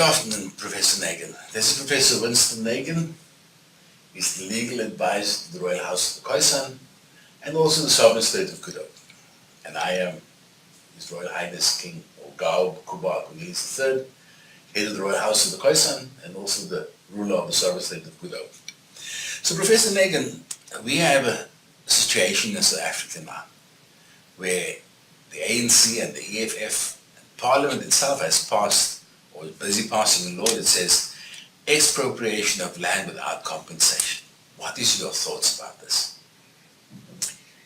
afternoon, Professor Nagan. This is Professor Winston Nagan. He's the legal advisor to the Royal House of the Khoisan and also the Sovereign State of Kudo. And I am His Royal Highness King Khoebaha III, head of the Royal House of the Khoisan and also the ruler of the Sovereign State of Kudo. So, Professor Nagan, we have a situation in South Africa now where the ANC and the EFF, and Parliament itself has passed, or is busy passing a law that says expropriation of land without compensation. What is your thoughts about this?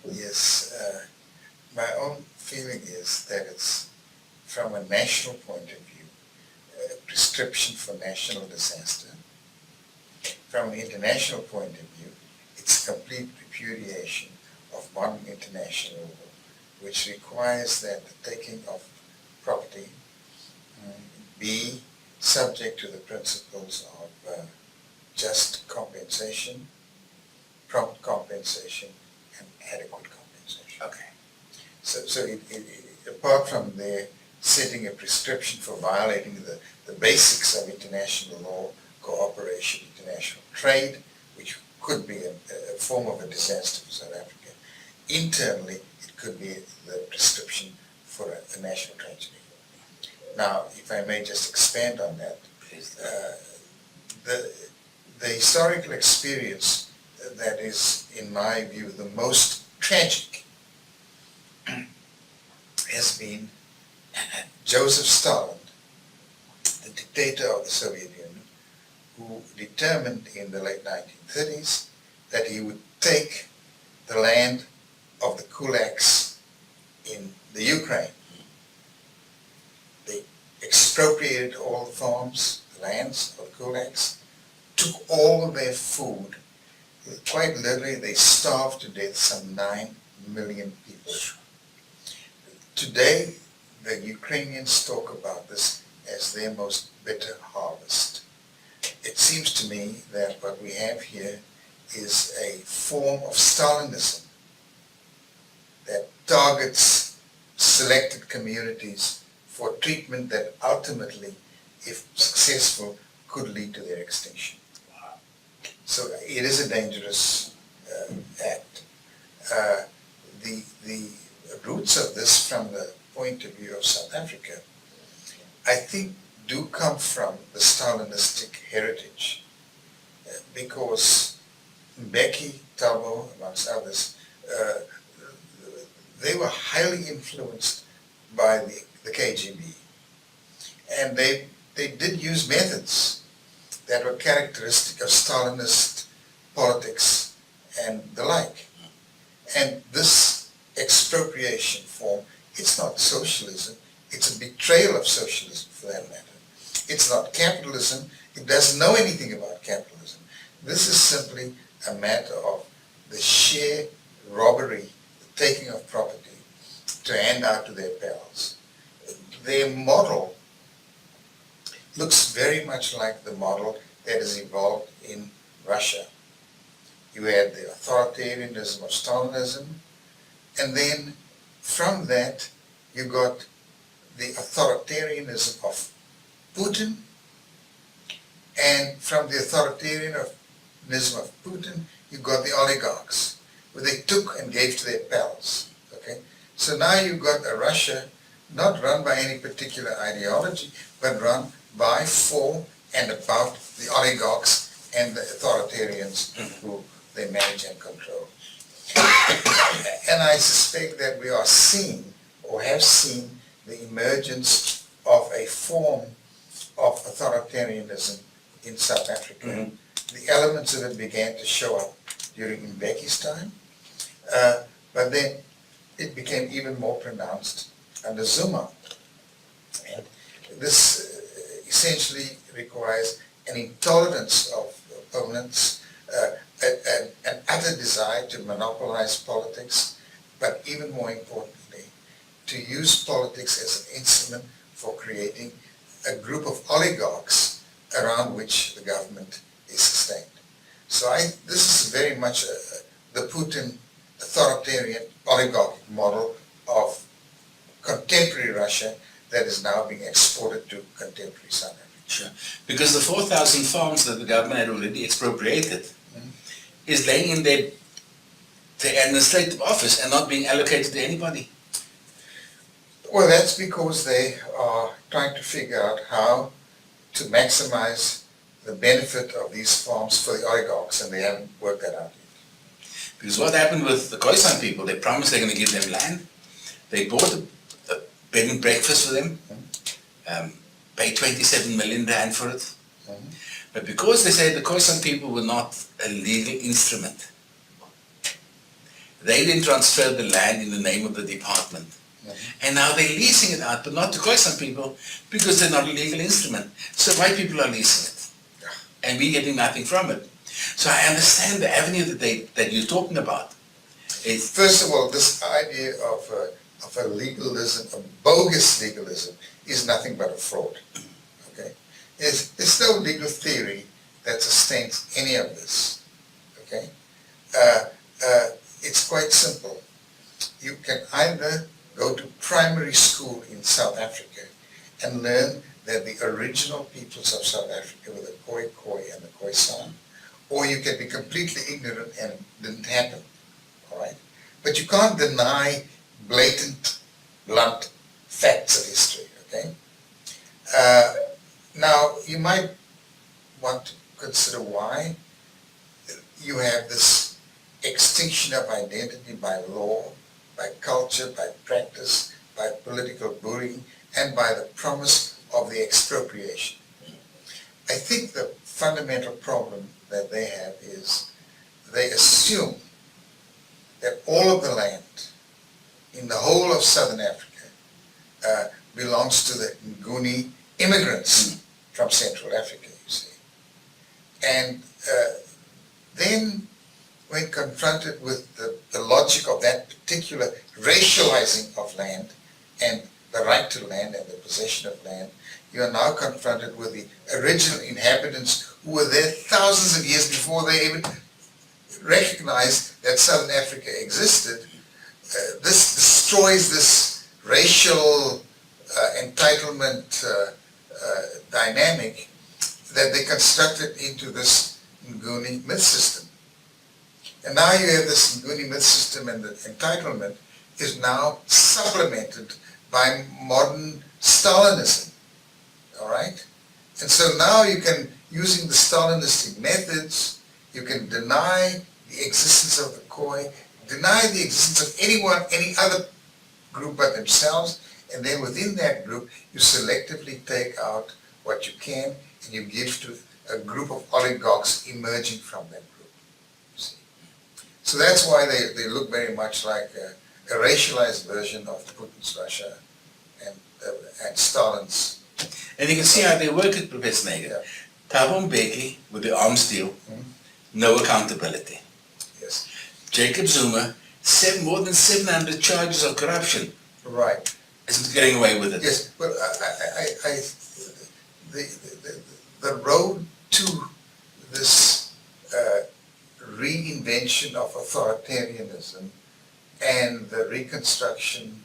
Yes, my own feeling is that it's, from a national point of view, a prescription for national disaster. From an international point of view, it's complete repudiation of modern international law, which requires that the taking of property be subject to the principles of just compensation, prompt compensation, and adequate compensation. Okay. So apart from their setting a prescription for violating the basics of international law, cooperation, international trade, which could be a form of a disaster for South Africa, internally it could be the prescription for a national tragedy. Now, if I may just expand on that, the historical experience that is, in my view, the most tragic has been Joseph Stalin, the dictator of the Soviet Union, who determined in the late 1930s that he would take the land of the kulaks in the Ukraine. They expropriated all the farms, the lands of the kulaks, took all of their food. Quite literally, they starved to death some 9 million people. Today, the Ukrainians talk about this as their most bitter harvest. It seems to me that what we have here is a form of Stalinism that targets selected communities for treatment that ultimately, if successful, could lead to their extinction. So it is a dangerous act. The roots of this, from the point of view of South Africa, I think do come from the Stalinistic heritage, because Mbeki, Thabo, amongst others, they were highly influenced by the KGB, and they did use methods that were characteristic of Stalinist politics and the like. And this expropriation form, it's not socialism, it's a betrayal of socialism for that matter. It's not capitalism, it doesn't know anything about capitalism. This is simply a matter of the sheer robbery, the taking of property to hand out to their pals. Their model looks very much like the model that has evolved in Russia. You had the authoritarianism of Stalinism, and then from that you got the authoritarianism of Putin, and from the authoritarianism of Putin you got the oligarchs, where they took and gave to their pals. Okay? So now you've got a Russia not run by any particular ideology, but run by, for, and about the oligarchs and the authoritarians who they manage and control. And I suspect that we are seeing, or have seen, the emergence of a form of authoritarianism in South Africa. Mm-hmm. The elements of it began to show up during Mbeki's time, but then it became even more pronounced under Zuma. And this essentially requires an intolerance of opponents, an utter desire to monopolize politics, but even more importantly, to use politics as an instrument for creating a group of oligarchs around which the government is sustained. So this is very much the Putin authoritarian oligarchic model of contemporary Russia that is now being exported to contemporary South Africa. Sure. Because the 4,000 farms that the government had already expropriated is laying in their administrative office and not being allocated to anybody. Well, that's because they are trying to figure out how to maximize the benefit of these farms for the oligarchs, and they haven't worked that out yet. Because what happened with the Khoisan people, they promised they're going to give them land. They bought a bed and breakfast for them, paid 27 million rand for it. But because they said the Khoisan people were not a legal instrument, they then transferred the land in the name of the department. And now they're leasing it out, but not to Khoisan people, because they're not a legal instrument. So white people are leasing it, and we're getting nothing from it. So I understand the avenue that you're talking about. First of all, this idea of a legalism, a bogus legalism, is nothing but a fraud. Okay, there's no legal theory that sustains any of this. Okay, it's quite simple. You can either go to primary school in South Africa and learn that the original peoples of South Africa were the Khoi and the Khoisan, or you can be completely ignorant and it didn't happen, all right? But you can't deny blatant, blunt facts of history, okay? Now, you might want to consider why you have this extinction of identity by law, by culture, by practice, by political bullying, and by the promise of the expropriation. I think the fundamental problem that they have is they assume that all of the land in the whole of Southern Africa belongs to the Nguni immigrants from Central Africa, you see. And then when confronted with the logic of that particular racializing of land and the right to land and the possession of land, you are now confronted with the original inhabitants who were there thousands of years before they even recognized that Southern Africa existed. This destroys this racial entitlement dynamic that they constructed into this Nguni myth system. And now you have this Nguni myth system, and the entitlement is now supplemented by modern Stalinism, all right? And so now you can, using the Stalinistic methods, you can deny the existence of the Khoi, deny the existence of anyone, any other group but themselves, and then within that group, you selectively take out what you can and you give to a group of oligarchs emerging from that group. You see? So that's why they look very much like a racialized version of Putin's Russia and Stalin's. And you can see how they work it, Professor Nagan. Yeah. Thabo Mbeki with the arms deal, no accountability. Yes. Jacob Zuma, more than 700 charges of corruption. Right. Isn't getting away with it. Yes. Well, the road to this reinvention of authoritarianism and the reconstruction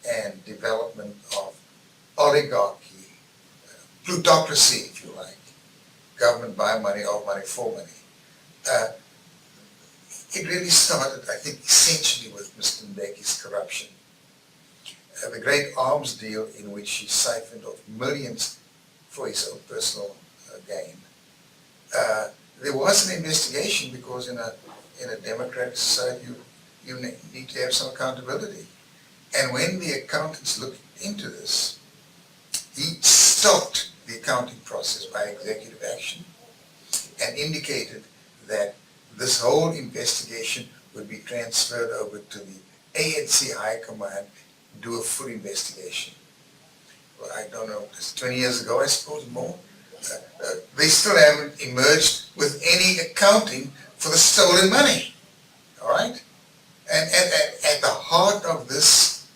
and development of oligarchy, plutocracy, if you like, government by money, of money, for money. It really started, I think, essentially with Mr. Mbeki's corruption. The great arms deal in which he siphoned off millions for his own personal gain. There was an investigation because in a democratic society you need to have some accountability. And when the accountants looked into this, he stopped the accounting process by executive action and indicated that this whole investigation would be transferred over to the ANC High Command, do a full investigation. Well, I don't know, it's 20 years ago, I suppose, more. They still haven't emerged with any accounting for the stolen money, all right? And at the heart of this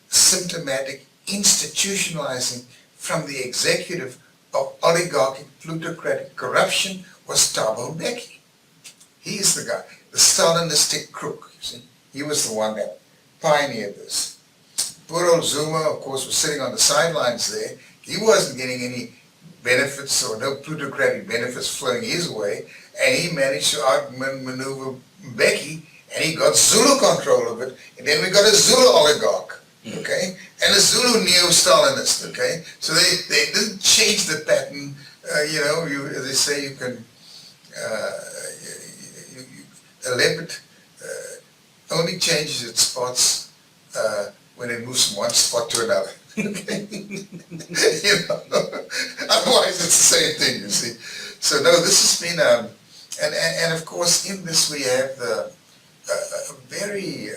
symptomatic institutionalizing from the executive of oligarchic plutocratic corruption was Thabo Mbeki. He is the guy, the Stalinistic crook, you see. He was the one that pioneered this. Poor old Zuma, of course, was sitting on the sidelines there. He wasn't getting any benefits or no plutocratic benefits flowing his way, and he managed to outmaneuver Mbeki, and he got Zulu control of it, and then we got a Zulu oligarch, okay, and a Zulu neo-Stalinist, okay, so they didn't change the pattern, as they say, you can, a leopard only changes its spots when it moves from one spot to another. Okay? Otherwise it's the same thing, you see. So no, this has been, and of course in this we have a very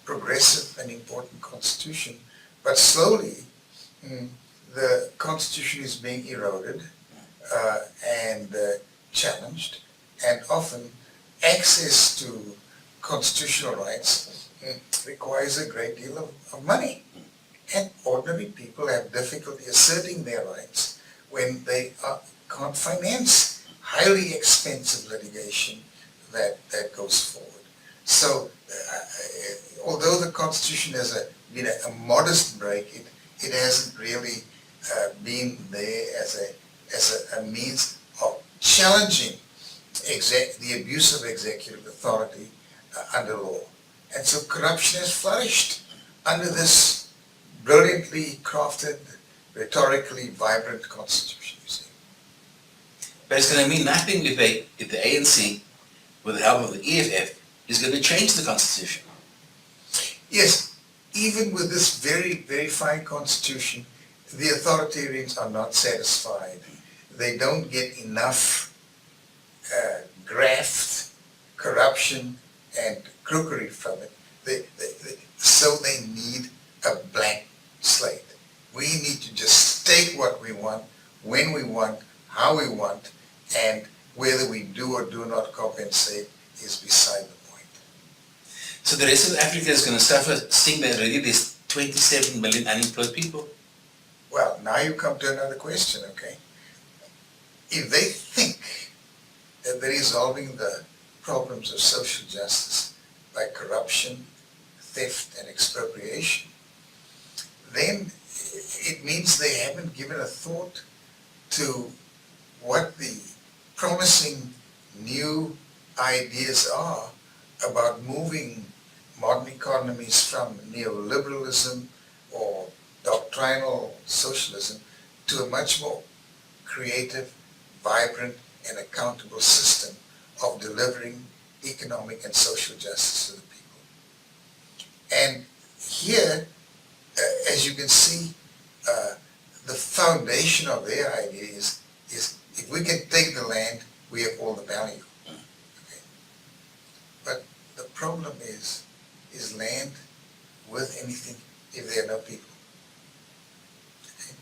progressive and important constitution, but slowly the constitution is being eroded and challenged, and often access to constitutional rights requires a great deal of money. And ordinary people have difficulty asserting their rights when they can't finance highly expensive litigation that goes forward. So, although the Constitution has been a modest break, it hasn't really been there as a means of challenging the abuse of executive authority under law. And so corruption has flourished under this brilliantly crafted, rhetorically vibrant constitution, you see. But it's going to mean nothing if the ANC, with the help of the EFF, is going to change the constitution. Yes, even with this very, very fine constitution, the authoritarians are not satisfied. They don't get enough graft, corruption, and crookery from it. So they need a blank slate. We need to just state what we want, when we want, how we want, and whether we do or do not compensate is beside the point. So the rest of Africa is going to suffer, seeing that already there's 27 million unemployed people? Well, now you come to another question, okay? If they think that they're resolving the problems of social justice by corruption, theft, and expropriation, then it means they haven't given a thought to what the promising new ideas are about moving modern economies from neoliberalism or doctrinal socialism to a much more creative, vibrant, and accountable system of delivering economic and social justice to the people. And here, as you can see, the foundation of their idea is if we can take the land, we have all the value. Okay? But the problem is land worth anything if there are no people? Okay?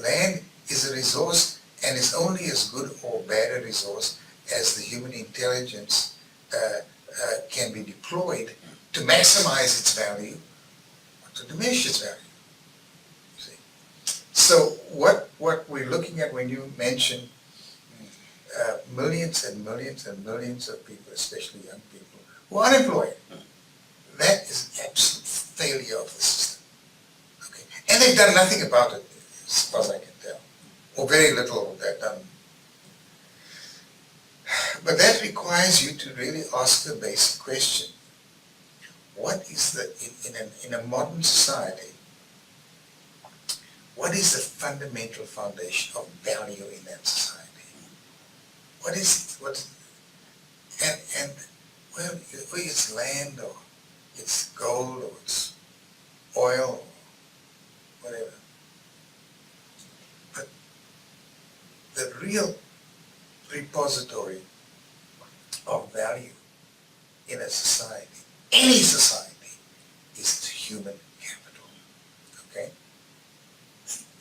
Land is a resource, and is only as good or bad a resource as the human intelligence can be deployed to maximize its value or to diminish its value. See? So what we're looking at when you mention millions and millions and millions of people, especially young people, who are unemployed, that is absolute failure of the system. Okay? And they've done nothing about it, as far as I can tell, or very little of that done. But that requires you to really ask the basic question. What is in a modern society, what is the fundamental foundation of value in that society? What is it? And well, it's land, or it's gold, or it's oil, or whatever. But the real repository of value in a society, any society, is the human capital. Okay?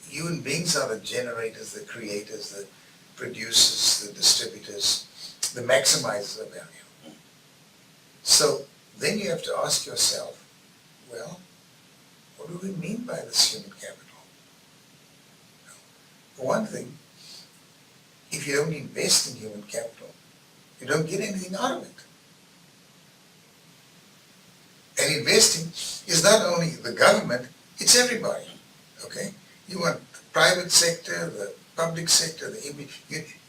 Human beings are the generators, the creators, the producers, the distributors, the maximizers of value. So then you have to ask yourself, well, what do we mean by this human capital? For one thing, if you don't invest in human capital, you don't get anything out of it. And investing is not only the government, it's everybody. Okay? You want the private sector, the public sector,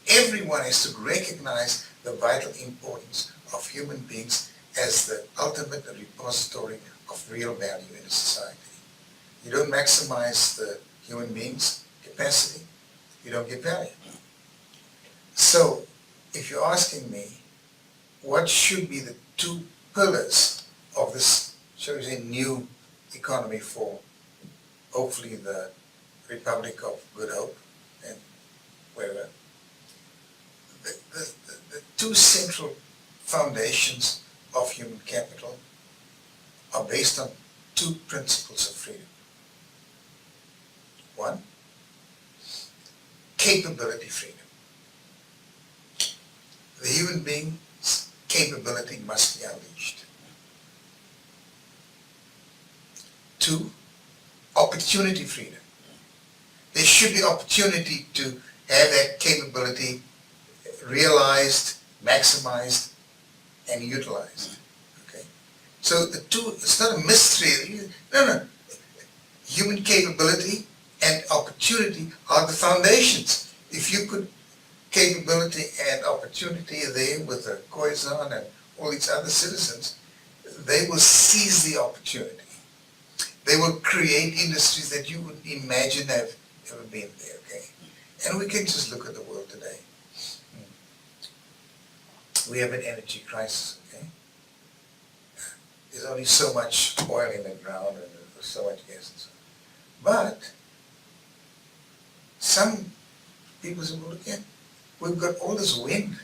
everyone has to recognize the vital importance of human beings as the ultimate repository of real value in a society. You don't maximize the human being's capacity, you don't get value. So, if you're asking me, what should be the two pillars of this, shall we say, new economy for hopefully the Republic of Good Hope and wherever, the two central foundations of human capital are based on two principles of freedom. One, capability freedom. The human being's capability must be unleashed. Two, opportunity freedom. There should be opportunity to have that capability realized, maximized, and utilized. Okay? So the two, it's not a mystery. No. Human capability and opportunity are the foundations. If you put capability and opportunity there with the Khoebaha and all these other citizens, they will seize the opportunity. They will create industries that you wouldn't imagine have ever been there, okay? And we can just look at the world today. We have an energy crisis, okay? There's only so much oil in the ground and there's so much gas and so on. But some people say, well, look at, we've got all this wind.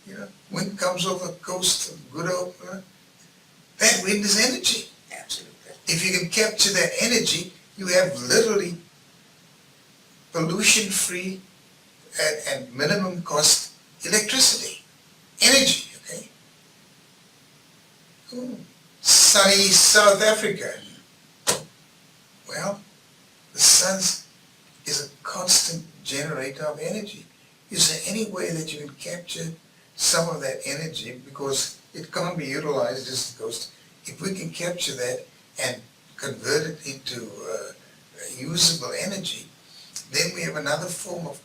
You know, wind comes over the coast of Good Hope. That wind is energy. Absolutely. If you can capture that energy, you have literally pollution-free and minimum cost electricity, energy, okay? Sunny South Africa. Well, the sun is a constant generator of energy. Is there any way that you can capture some of that energy, because it can't be utilized just goes. If we can capture that and convert it into usable energy, then we have another form of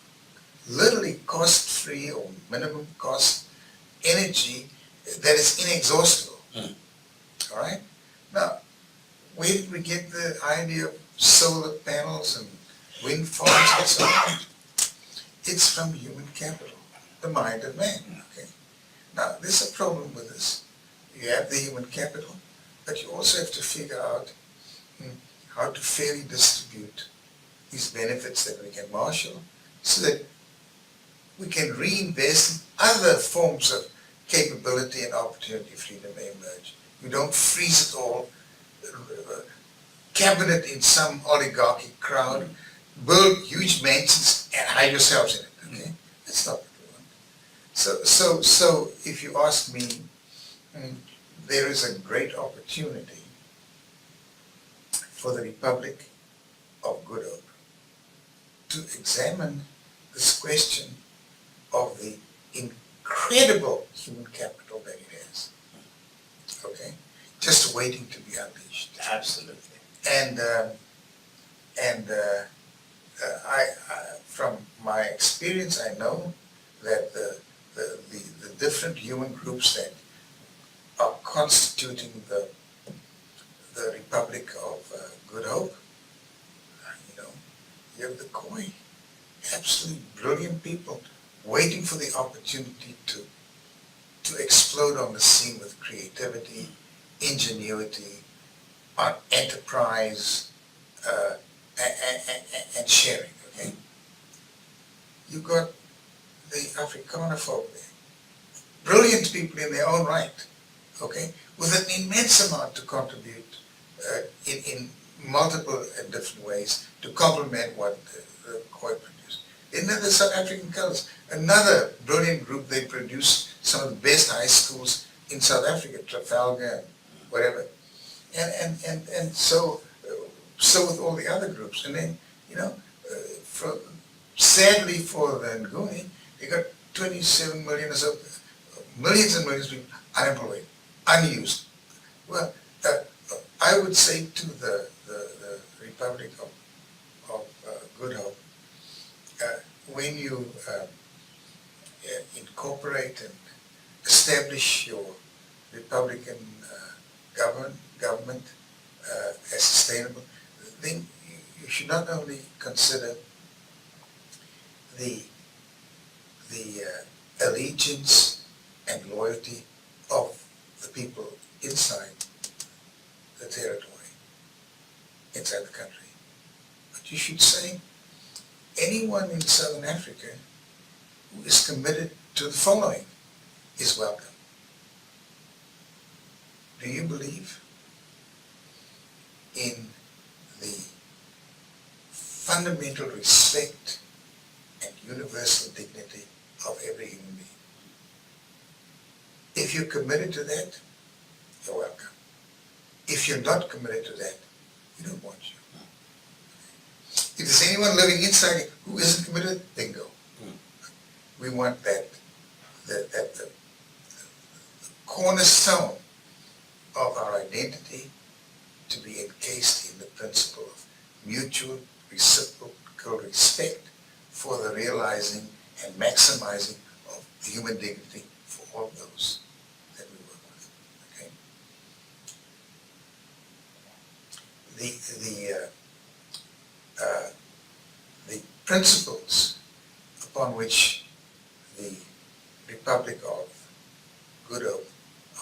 literally cost-free or minimum cost energy that is inexhaustible. All right? Now, where did we get the idea of solar panels and wind farms and so on? It's from human capital, the mind of man. Okay. Now, there's a problem with this. You have the human capital, but you also have to figure out how to fairly distribute these benefits that we can marshal so that we can reinvest in other forms of capability and opportunity freedom may emerge. You don't freeze it all, cabinet in some oligarchic crowd, build huge mansions and hide yourselves in it. Okay, that's not what we want. So if you ask me, there is a great opportunity for the Republic of Good Hope to examine this question of the incredible human capital that it has. Okay, just waiting to be unleashed. Absolutely. And I from my experience, I know that the different human groups that are constituting the Republic of Good Hope, you know, you have the Khoi, absolutely brilliant people waiting for the opportunity to explode on the scene with creativity, ingenuity, enterprise, and sharing, okay? You've got the Afrikaner folk there, brilliant people in their own right, okay, with an immense amount to contribute in multiple and different ways to complement what the Khoi produce. Then there's the South African colors, another brilliant group. They produce some of the best high schools in South Africa, Trafalgar, and whatever. And so with all the other groups. And then, you know, sadly for the Nguni, they got 27 million or so, millions and millions of people unemployed, unused. Well, I would say to the Republic of Good Hope, when you incorporate and establish your Republican government as sustainable, then you should not only consider the allegiance and loyalty of the people inside the territory, inside the country, but you should say anyone in Southern Africa who is committed to the following is welcome. Do you believe in the fundamental respect and universal dignity of every human being? If you're committed to that, you're welcome. If you're not committed to that, we don't want you. If there's anyone living inside who isn't committed, then go. We want that the cornerstone of our identity to be encased in the principle of mutual reciprocal respect for the realizing and maximizing of human dignity for all those that we work with. Okay? The principles upon which the Republic of Good Hope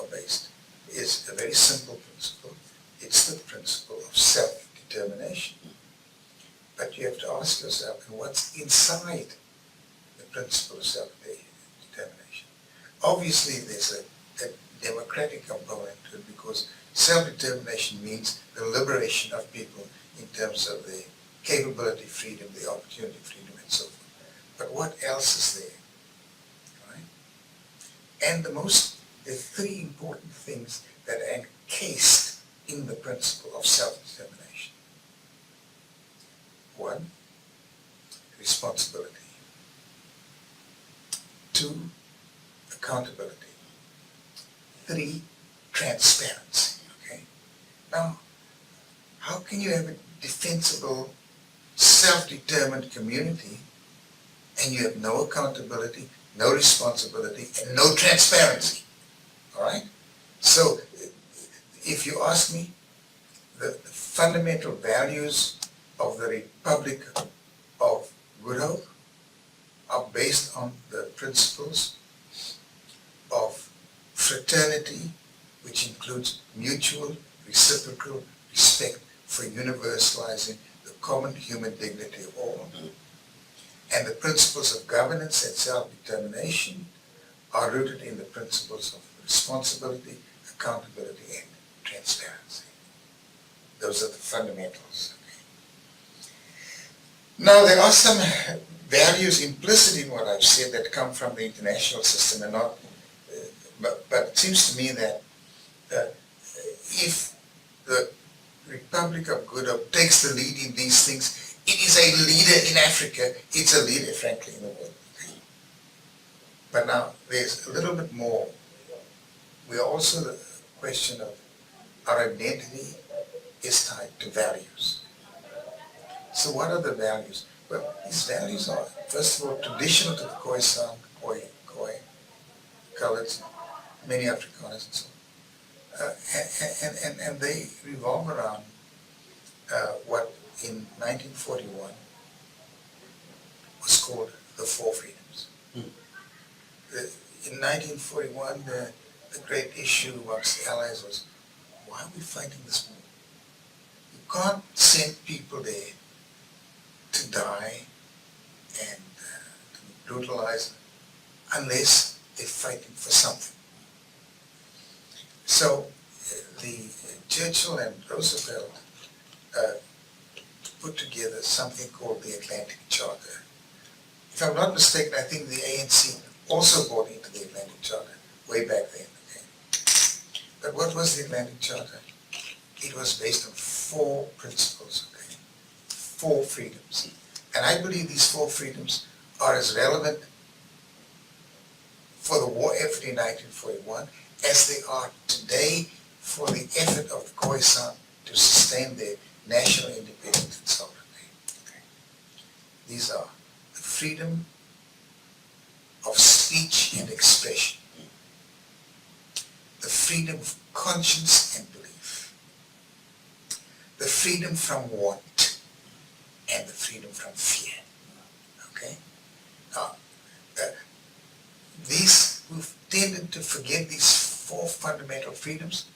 are based is a very simple principle. It's the principle of self-determination. But you have to ask yourself, what's inside the principle of self-determination? Obviously, there's a democratic component to it, because self-determination means the liberation of people in terms of the capability, freedom, the opportunity, freedom, and so forth. But what else is there? Right? And there are three important things that are encased in the principle of self-determination. One, responsibility. Two, accountability. Three, transparency. Okay? Now, how can you have a defensible, self-determined community and you have no accountability, no responsibility, and no transparency? All right? So, if you ask me, the fundamental values of the Republic of Good Hope are based on the principles of fraternity, which includes mutual, reciprocal respect for universalizing the common human dignity of all. And the principles of governance and self-determination are rooted in the principles of responsibility, accountability, and transparency. Those are the fundamentals. Now, there are some values implicit in what I've said that come from the international system, and not. But it seems to me that if the Republic of Good Hope takes the lead in these things, it is a leader in Africa. It's a leader, frankly, in the world. But now, there's a little bit more. We are also the question of our identity is tied to values. So what are the values? Well, these values are, first of all, traditional to the Khoisan, Khoi, Coloureds, many Afrikaners and so on. And they revolve around what in 1941 was called the Four Freedoms. In 1941, the great issue amongst the Allies was, why are we fighting this war? You can't send people there to die and to be brutalized unless they're fighting for something. So the Churchill and Roosevelt put together something called the Atlantic Charter. If I'm not mistaken, I think the ANC also bought into the Atlantic Charter way back then. Okay? But what was the Atlantic Charter? It was based on four principles, okay? Four freedoms. And I believe these four freedoms are as relevant for the war effort in 1941 as they are today for the effort of the Khoisan to sustain their national independence and sovereignty. Okay. These are the freedom of speech and expression, the freedom of conscience and belief, the freedom from want, and the freedom from fear. Okay? Now, we've tended to forget these four fundamental freedoms,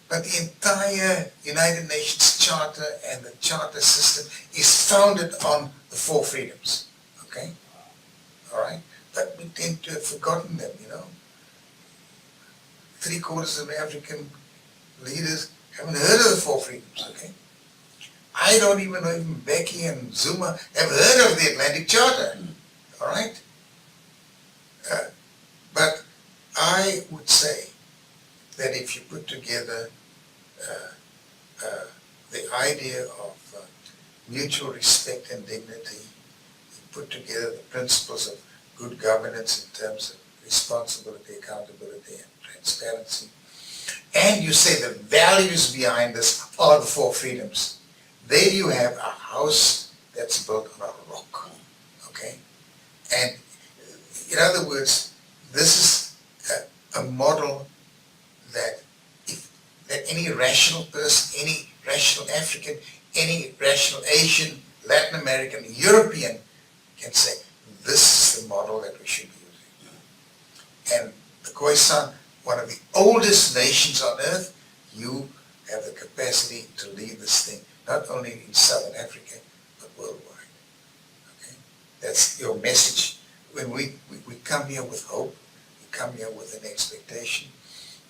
but the entire United Nations Charter and the Charter system is founded on the four freedoms. Okay? All right? But we tend to have forgotten them, you know. 3/4 of African leaders haven't heard of the four freedoms, okay? I don't even know even Becky and Zuma have heard of the Atlantic Charter, all right? But I would say that if you put together the idea of mutual respect and dignity, you put together the principles of good governance in terms of responsibility, accountability, and transparency, and you say the values behind this are the four freedoms, there you have a house that's built on a rock, okay? And in other words, this is a model that any rational person, any rational African, any rational Asian, Latin American, European can say, this is the model that we should be using. And the Khoisan, one of the oldest nations on earth, you have the capacity to lead this thing, not only in Southern Africa, but worldwide. Okay? That's your message. When we come here with hope, we come here with an expectation,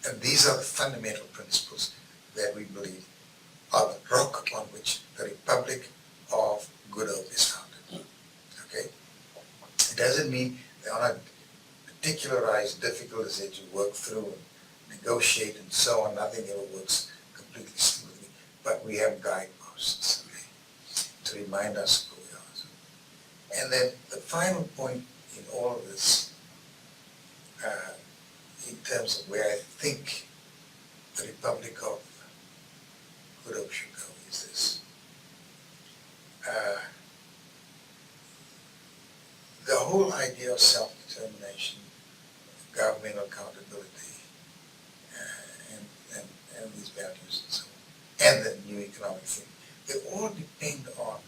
and these are the fundamental principles that we believe are the rock upon which the Republic of Good Hope is founded. Okay? It doesn't mean there are not particularized difficulties that you work through and negotiate and so on. Nothing ever works completely smoothly. But we have guideposts, okay, to remind us who we are. And then the final point in all of this, in terms of where I think the Republic of Good Hope should go, is this. The whole idea of self-determination, governmental accountability, and these values and so on, and the new economic thing, they all depend on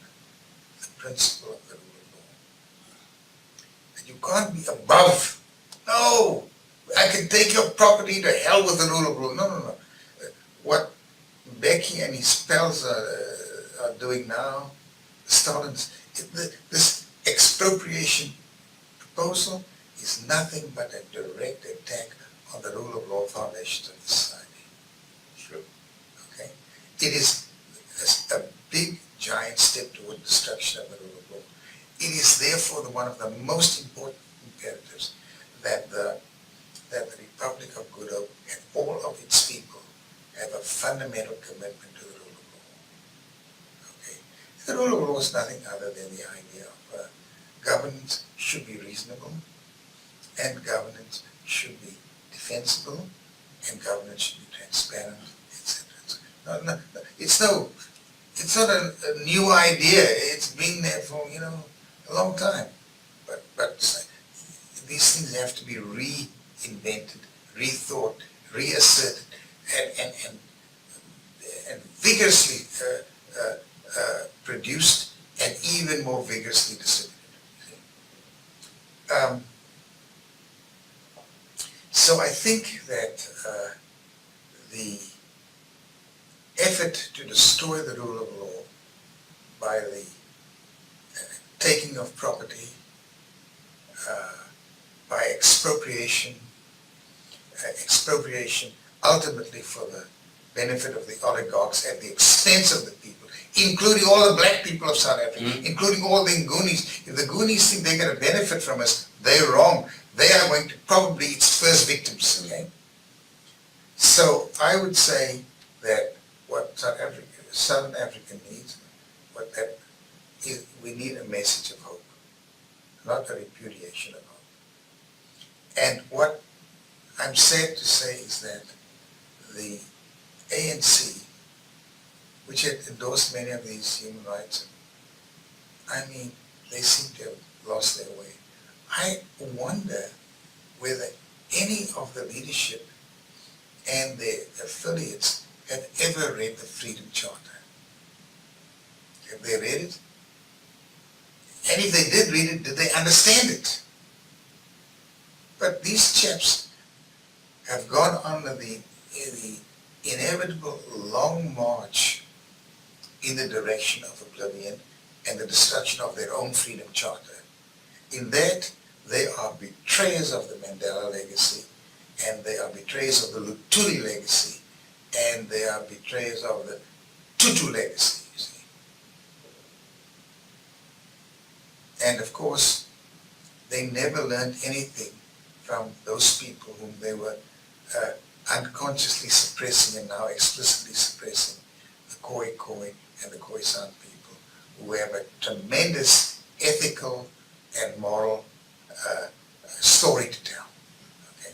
the principle of the rule of law. That you can't be above. No, I can take your property to hell with the rule of law. No. What Becky and his pals are doing now, Stalin's, this expropriation proposal is nothing but a direct attack on the rule of law foundations of the society. Sure. Okay? It is a big, giant step toward destruction of the rule of law. It is therefore one of the most important imperatives that the Republic of Good Hope and all of its people have a fundamental commitment to the rule of law. Okay? The rule of law is nothing other than the idea of governance should be reasonable, and governance should be defensible, and governance should be transparent, etc. No, it's not a new idea. It's been there for a long time. But these things have to be reinvented, rethought, reasserted, and vigorously produced, and even more vigorously distributed. So I think that the effort to destroy the rule of law by the taking of property, by expropriation ultimately for the benefit of the oligarchs at the expense of the people, including all the black people of South Africa, including all the Ngoonies. If the Ngoonies think they're going to benefit from us, they're wrong. They are going to probably its first victims, okay? So I would say that what Southern Africa needs, we need a message of hope, not a repudiation of hope. And what I'm sad to say is that the ANC, which had endorsed many of these human rights, I mean, they seem to have lost their way. I wonder whether any of the leadership and their affiliates have ever read the Freedom Charter. Have they read it? And if they did read it, did they understand it? But these chaps have gone on the inevitable long march in the direction of oblivion and the destruction of their own Freedom Charter. In that, they are betrayers of the Mandela legacy, and they are betrayers of the Lutuli legacy, and they are betrayers of the Tutu legacy, you see. And of course, they never learned anything from those people whom they were unconsciously suppressing and now explicitly suppressing, the Khoi and the Khoisan people, who have a tremendous ethical and moral story to tell. Okay?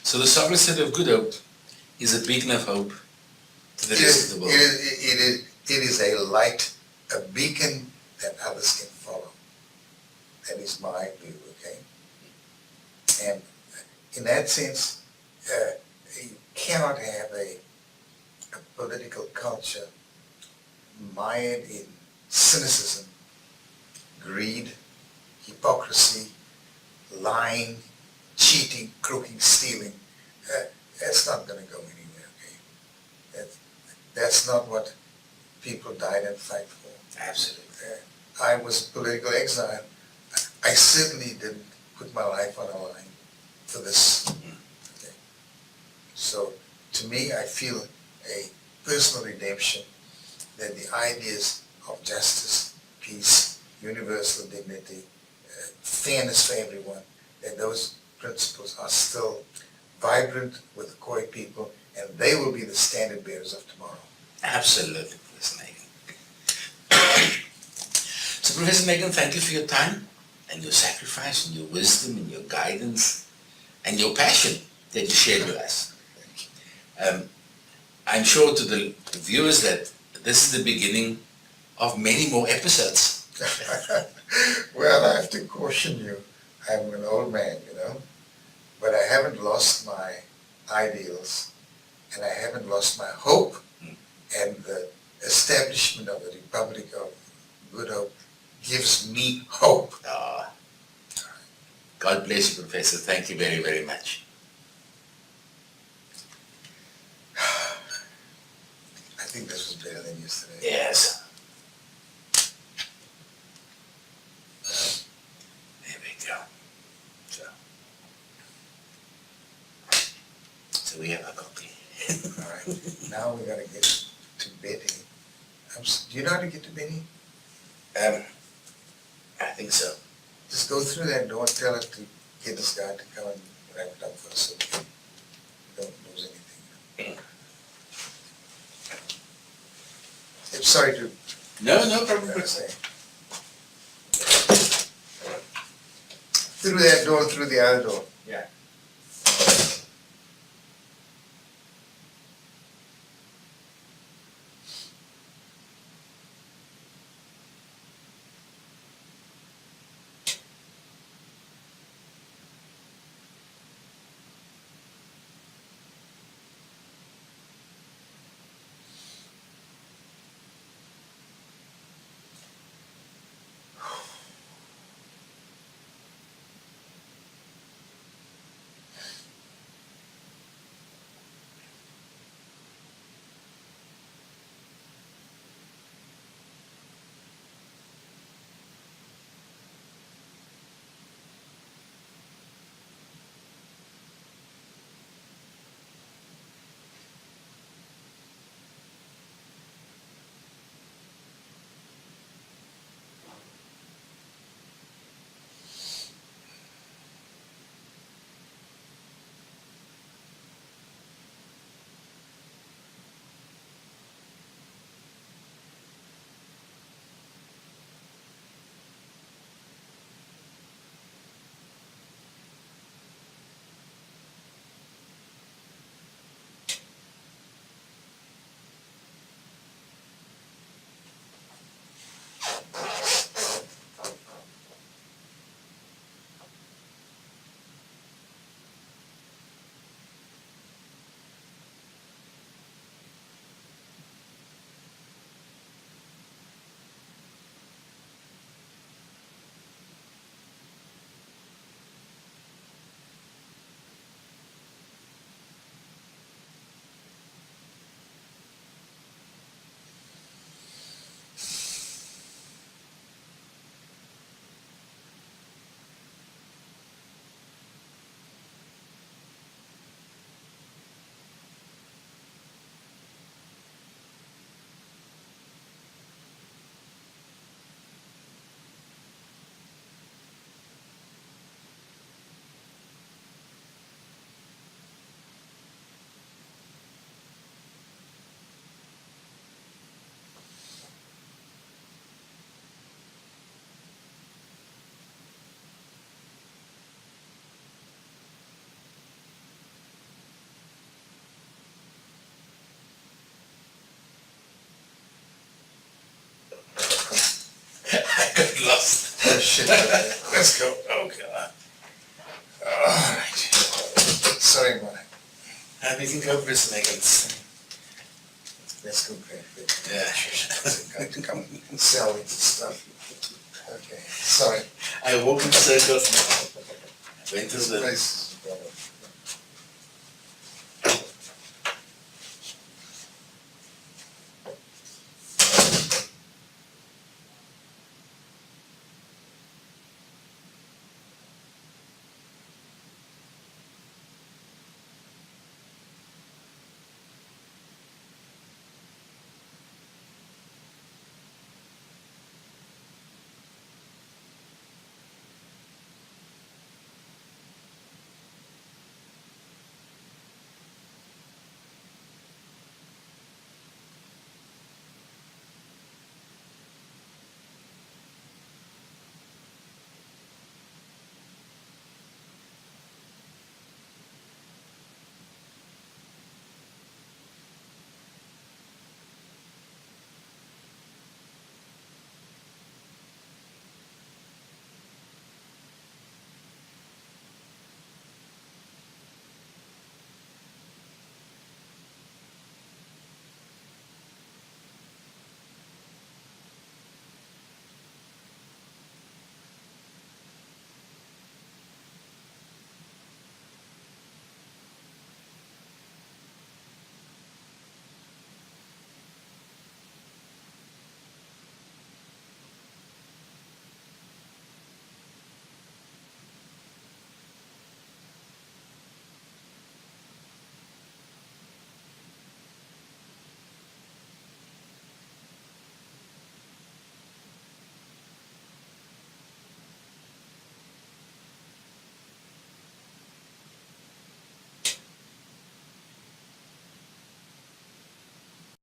So the sovereign state of Good Hope is a beacon of hope to the rest of the world. It is a light, a beacon that others can follow. That is my view, okay? And in that sense, you cannot have a political culture mired in cynicism, greed, hypocrisy, lying, cheating, crooking, stealing. That's not going to go anywhere, okay? That's not what people died and fight for. Absolutely. I was political exile. I certainly didn't put my life on a line for this. Okay. So to me, I feel a personal redemption that the ideas of justice, peace, universal dignity, fairness for everyone, that those principles are still vibrant with the Khoi people, and they will be the standard bearers of tomorrow. Absolutely, Professor Nagan. So Professor Nagan, thank you for your time and your sacrifice and your wisdom and your guidance and your passion that you shared with us. I'm sure to the viewers that this is the beginning of many more episodes. Well, I have to caution you. I'm an old man, you know, but I haven't lost my ideals, and I haven't lost my hope, and the establishment of the Republic of Good Hope gives me hope. God bless you, Professor. Thank you very, very much. I think this was better than yesterday. Yes. There we go. So we have a copy. All right. Now we got to get to Betty. Do you know how to get to Betty? I think so. Just go through that door and tell her to get this guy to come and wrap it up for us so we don't lose anything. I'm sorry to No problem. say. Through that door, through the other door. Yeah. shit. Let's go. Okay. Alright. Sorry, man. We can go for some Nagans. Let's go, Greg. Yeah, sure. Got to come sell it and stuff. Okay, sorry. I walk in circles. Went as well. Nice.